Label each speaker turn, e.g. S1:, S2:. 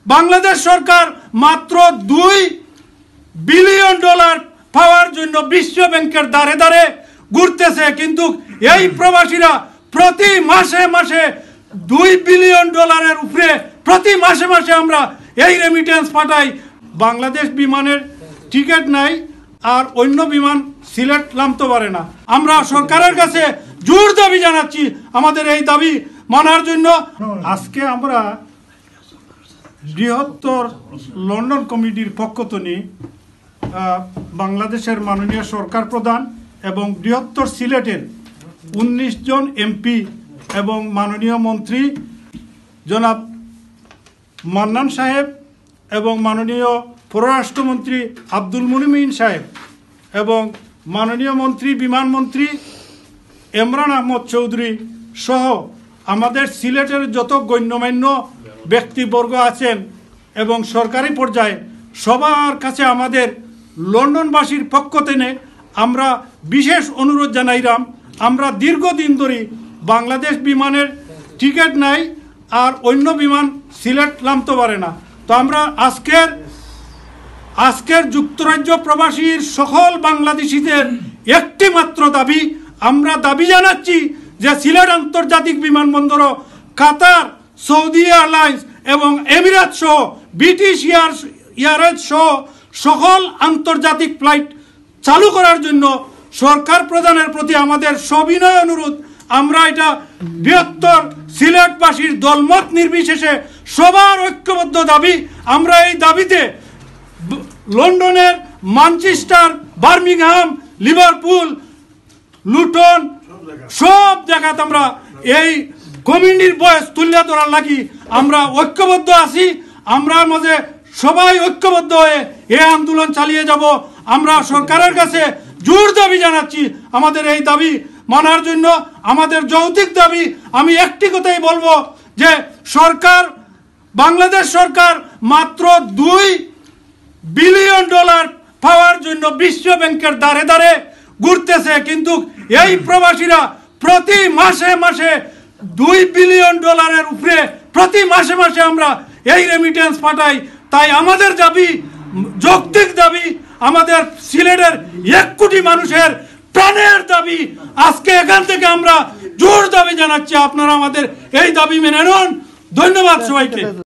S1: বাংলাদেশ সরকার মাত্র $2 বিলিয়ন পাওয়ার জন্য বিশ্ব ব্যাংকের দ্বারে দ্বারে ঘুরতেছে, কিন্তু এই প্রবাসীরা প্রতি মাসে মাসে $2 বিলিয়ন উপরে প্রতি মাসে মাসে আমরা এই রেমিটেন্স পাঠাই। বাংলাদেশ বিমানের টিকিট নাই, আর অন্য বিমান সিলেট নামতে পারে না। আমরা সরকারের কাছে জোর দাবি জানাচ্ছি আমাদের এই দাবি মানার জন্য। আজকে আমরা বৃহত্তর লন্ডন কমিটির পক্ষ থেকে বাংলাদেশের মাননীয় সরকার প্রধান এবং বৃহত্তর সিলেটের 19 জন এমপি এবং মাননীয় মন্ত্রী জনাব মান্নান সাহেব এবং মাননীয় পররাষ্ট্রমন্ত্রী আব্দুল মুমিন সাহেব এবং মাননীয় মন্ত্রী বিমানমন্ত্রী ইমরান আহমদ চৌধুরী সহ আমাদের সিলেটের যত গণ্যমান্য ব্যক্তিবর্গ আছেন এবং সরকারি পর্যায়ে সবার কাছে আমাদের লন্ডনবাসীর পক্ষ থেকে আমরা বিশেষ অনুরোধ জানাইলাম। আমরা দীর্ঘদিন ধরে বাংলাদেশ বিমানের টিকিট নাই, আর অন্য বিমান সিলেট নামতে পারে না। তো আমরা আজকের যুক্তরাজ্য প্রবাসীর সকল বাংলাদেশিদের একটি মাত্র দাবি, আমরা দাবি জানাচ্ছি যে সিলেট আন্তর্জাতিক বিমানবন্দর কাতার, সৌদি এয়ারলাইন্স এবং এমিরাত সহ ব্রিটিশ এয়ারওয়েজ সহ সকল আন্তর্জাতিক ফ্লাইট চালু করার জন্য সরকার প্রধানের প্রতি আমাদের সবিনয় অনুরোধ। আমরা এটা বৃহত্তর সিলেটবাসীর দলমত নির্বিশেষে সবার ঐক্যবদ্ধ দাবি। আমরা এই দাবিতে লন্ডনের ম্যানচেস্টার, বার্মিংহাম, লিভারপুল, লুটন সব জায়গাতে আমরা এই কমিউনিটির বয়স তুলে ধরার লাগি আমরা ঐক্যবদ্ধ আছি। আমরা মাঝে সবাই ঐক্যবদ্ধ হয়ে এই আন্দোলন চালিয়ে যাব। আমরা সরকারের কাছে জোর দাবি জানাচ্ছি আমাদের এই দাবি মানার জন্য। আমাদের যৌক্তিক দাবি আমি একটি কথাই বলবো যে বাংলাদেশ সরকার মাত্র $2 বিলিয়ন পাওয়ার জন্য বিশ্ব ব্যাংকের দ্বারে দ্বারে ঘুরতেছে, কিন্তু এই প্রবাসীরা প্রতি মাসে মাসে $2 বিলিয়ন উপরে প্রতি মাসে মাসে আমরা এই রেমিটেন্স পাঠাই। তাই আমাদের দাবি যৌক্তিক দাবি, আমাদের সিলেটের 1 কোটি মানুষের প্রাণের দাবি। আজকে এখান থেকে আমরা জোর দাবি জানাচ্ছি আপনারা আমাদের এই দাবি মেনে নেন। ধন্যবাদ সবাইকে।